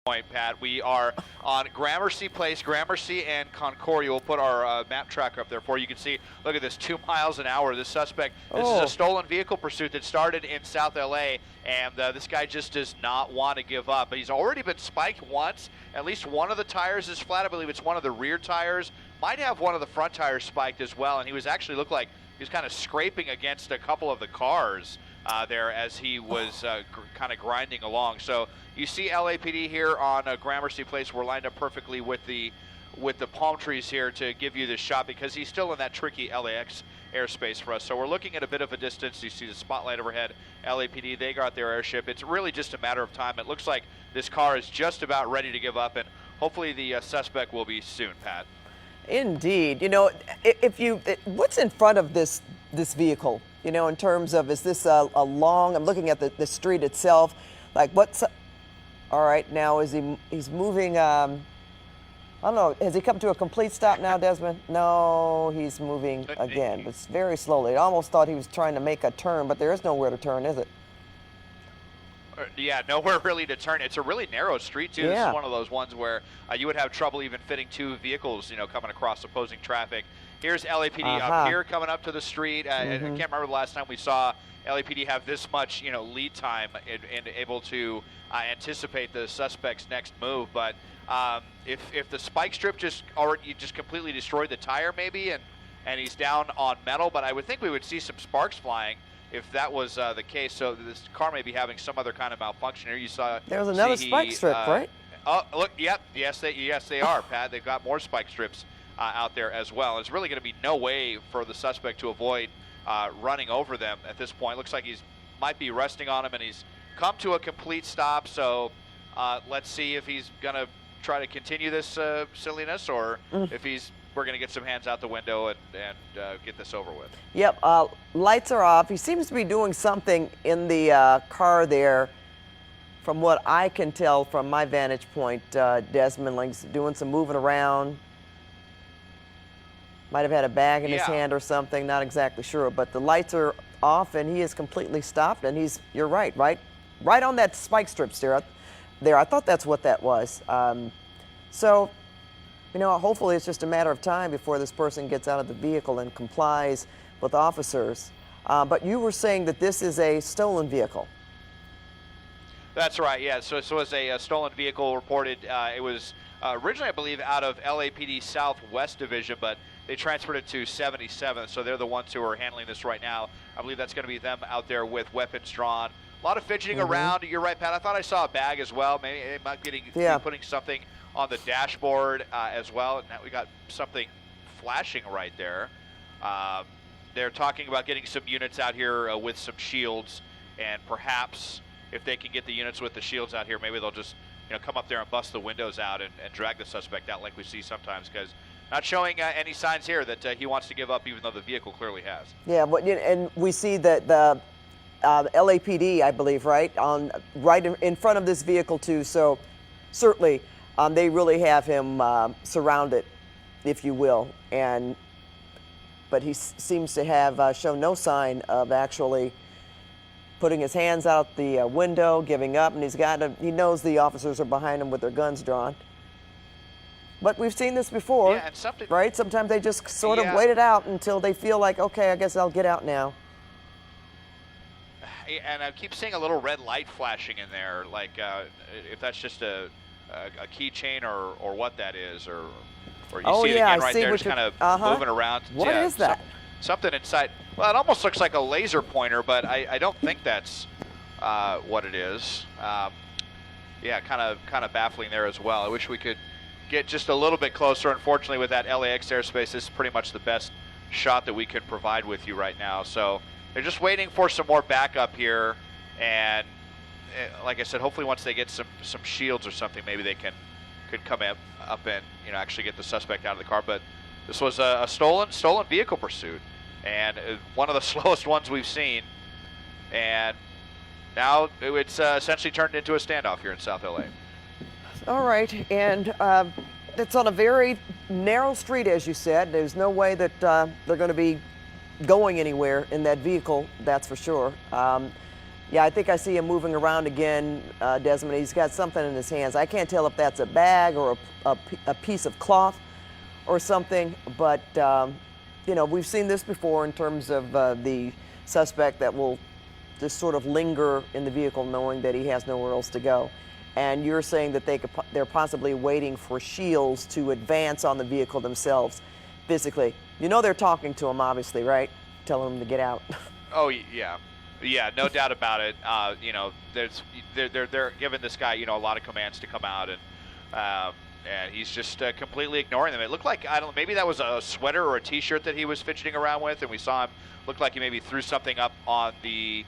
point, Pat. We are on Gramercy Place, Gramercy and Concordia. We'll put our map tracker up there for you. You can see, look at this, 2 miles an hour. This suspect, this is a stolen vehicle pursuit that started in South LA, and this guy just does not want to give up. But he's already been spiked once. At least one of the tires is flat. I believe it's one of the rear tires. Might have one of the front tires spiked as well, and he was actually looked like he was kind of scraping against a couple of the cars there as he was kind of grinding along. So you see LAPD here on Gramercy Place. We're lined up perfectly with the palm trees here to give you this shot because he's still in that tricky LAX airspace for us. So we're looking at a bit of a distance. You see the spotlight overhead. LAPD, they got their airship. It's really just a matter of time. It looks like this car is just about ready to give up, and hopefully the suspect will be soon, Pat. Indeed. You know, what's in front of this vehicle? You know, in terms of, is this a long, I'm looking at the street itself, like what's, all right, now he's moving, I don't know, has he come to a complete stop now, Desmond? No, he's moving again, but very slowly. I almost thought he was trying to make a turn, but there is nowhere to turn, is it? Yeah, nowhere really to turn. It's a really narrow street, too. Yeah. This is one of those ones where you would have trouble even fitting 2 vehicles, you know, coming across opposing traffic. Here's LAPD up here coming up to the street. I can't remember the last time we saw LAPD have this much, you know, lead time and able to anticipate the suspect's next move. But if the spike strip just completely destroyed the tire maybe and he's down on metal, but I would think we would see some sparks flying if that was the case. So this car may be having some other kind of malfunction here. You saw there's another spike strip, right? Oh, look, yep, yes they are, Pat. They've got more spike strips out there as well. There's really going to be no way for the suspect to avoid running over them at this point. Looks like he's might be resting on him, and he's come to a complete stop. So let's see if he's going to try to continue this silliness, or if we're going to get some hands out the window and get this over with. Yep, lights are off. He seems to be doing something in the car there. From what I can tell from my vantage point, Desmond, like doing some moving around. Might have had a bag in his hand or something, not exactly sure. But the lights are off and he is completely stopped, and you're right on that spike strip there. I thought that's what that was. So, you know, hopefully it's just a matter of time before this person gets out of the vehicle and complies with officers. But you were saying that this is a stolen vehicle. That's right, yeah. So it was a stolen vehicle reported. It was originally, I believe, out of LAPD Southwest Division, but they transferred it to 77th, so they're the ones who are handling this right now. I believe that's going to be them out there with weapons drawn. A lot of fidgeting around. You're right, Pat. I thought I saw a bag as well. Maybe they might be putting something on the dashboard as well. And now we got something flashing right there. They're talking about getting some units out here with some shields, and perhaps if they can get the units with the shields out here, maybe they'll just come up there and bust the windows out and drag the suspect out like we see sometimes, because not showing any signs here that he wants to give up, even though the vehicle clearly has. Yeah, but and we see that the LAPD, I believe, right in front of this vehicle too. So certainly they really have him surrounded, if you will, but he seems to have shown no sign of actually putting his hands out the window, giving up, and he knows the officers are behind him with their guns drawn. But we've seen this before, right? Sometimes they just sort of wait it out until they feel like, okay, I guess I'll get out now. And I keep seeing a little red light flashing in there, like if that's just a keychain or what that is, or you see it again right there, just kind of moving around. What is that? Something inside. Well, it almost looks like a laser pointer, but I don't think that's what it is. Yeah, kind of baffling there as well. I wish we could get just a little bit closer. Unfortunately, with that LAX airspace, this is pretty much the best shot that we can provide with you right now. So they're just waiting for some more backup here, and like I said, hopefully once they get some shields or something, maybe they could come up and actually get the suspect out of the car. But this was a stolen vehicle pursuit, and one of the slowest ones we've seen. And now it's essentially turned into a standoff here in South LA. All right, and it's on a very narrow street, as you said. There's no way that they're going to be going anywhere in that vehicle, that's for sure. Yeah, I think I see him moving around again, Desmond. He's got something in his hands. I can't tell if that's a bag or a piece of cloth or something, but you know, we've seen this before in terms of the suspect that will just sort of linger in the vehicle knowing that he has nowhere else to go. And you're saying that they're possibly waiting for Shields to advance on the vehicle themselves physically. You know they're talking to him, obviously, right? Telling him to get out. Oh, yeah. Yeah, no doubt about it. You know, they're giving this guy, you know, a lot of commands to come out, and he's just completely ignoring them. It looked like, I don't know, maybe that was a sweater or a T-shirt that he was fidgeting around with, and we saw him look like he maybe threw something up on the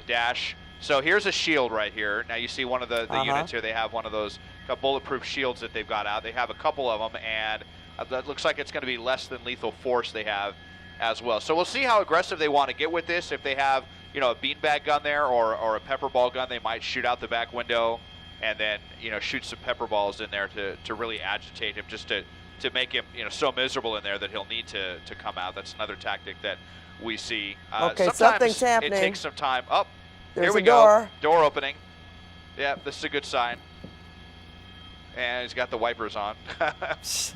dash. So here's a shield right here. Now you see one of the units here. They have one of those bulletproof shields that they've got out. They have a couple of them, and that looks like it's going to be less than lethal force they have as well. So we'll see how aggressive they want to get with this. If they have, you know, a beanbag gun there or a pepper ball gun, they might shoot out the back window and then, you know, shoot some pepper balls in there to really agitate him, just to make him, you know, so miserable in there that he'll need to come out. That's another tactic that we see. Okay, something's happening. It takes some time. Oh, there's here we go. Door opening. Yeah, this is a good sign. And he's got the wipers on.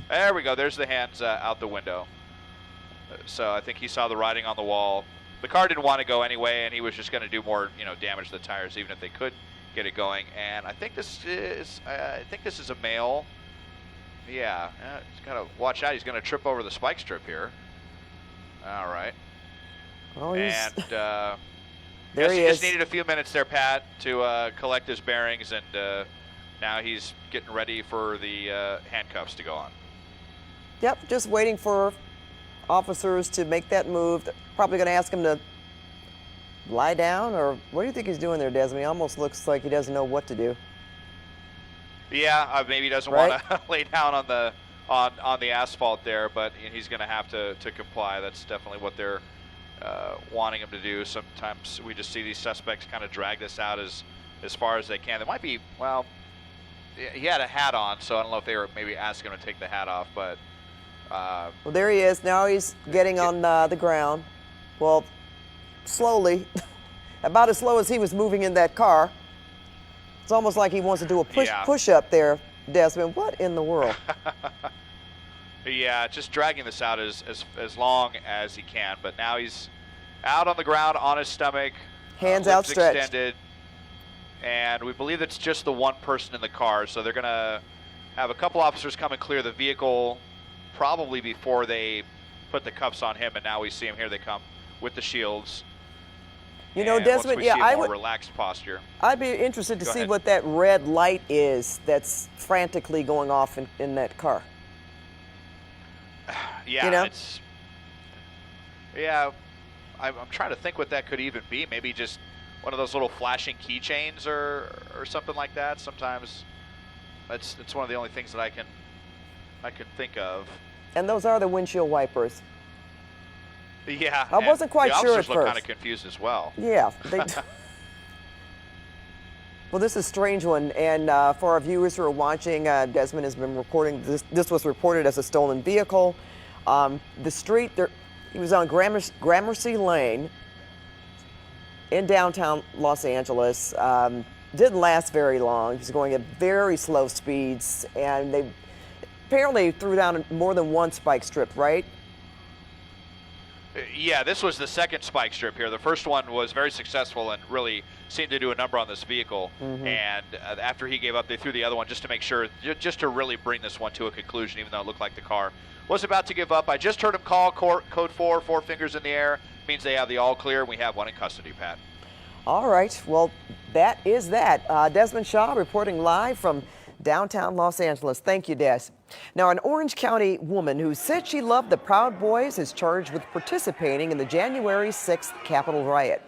There we go. There's the hands out the window. So I think he saw the writing on the wall. The car didn't want to go anyway, and he was just going to do more, you know, damage to the tires, even if they could get it going. And I think this is a male. Yeah, he's got to watch out. He's going to trip over the spike strip here. All right. Oh, he's... And there he just is. needed a few minutes there, Pat, to collect his bearings, and now he's getting ready for the handcuffs to go on. Yep, just waiting for officers to make that move. They're probably going to ask him to lie down, or what do you think he's doing there, Desmond? He almost looks like he doesn't know what to do. Yeah, maybe he doesn't Right? want to lay down on the asphalt there, but he's going to have to comply. That's definitely what they're wanting him to do. Sometimes we just see these suspects kind of drag this out as far as they can. There might be, well, he had a hat on, so I don't know if they were maybe asking him to take the hat off, but... Well, there he is. Now he's getting on the ground. Well, slowly, about as slow as he was moving in that car. It's almost like he wants to do a push up there, Desmond. What in the world? Yeah, just dragging this out as long as he can. But now he's out on the ground on his stomach, hands lips outstretched, extended, and we believe it's just the one person in the car. So they're going to have a couple officers come and clear the vehicle, probably before they put the cuffs on him. And now we see him here. They come with the shields. You know, and Desmond, yeah, I would would relaxed posture. I'd be interested to Go see ahead. what that red light is that's frantically going off in that car. Yeah, You know? I'm trying to think what that could even be. Maybe just one of those little flashing keychains or something like that. Sometimes it's one of the only things that I can think of. And those are the windshield wipers. Yeah, I wasn't quite the sure at officers look first. kind of confused as well. Yeah. Well, this is a strange one, and for our viewers who are watching, Desmond has been reporting this. This was reported as a stolen vehicle. The street, he was on Gramercy Lane in downtown Los Angeles. Didn't last very long. He was going at very slow speeds, and they apparently threw down more than one spike strip, right? Yeah, this was the second spike strip here. The first one was very successful and really seemed to do a number on this vehicle. And after he gave up, they threw the other one just to make sure, just to really bring this one to a conclusion, even though it looked like the car was about to give up. I just heard him call code 4, 4 fingers in the air. Means they have the all clear, and we have one in custody, Pat. All right, well, that is that. Desmond Shaw reporting live from downtown Los Angeles. Thank you, Des. Now, an Orange County woman who said she loved the Proud Boys is charged with participating in the January 6th Capitol riot.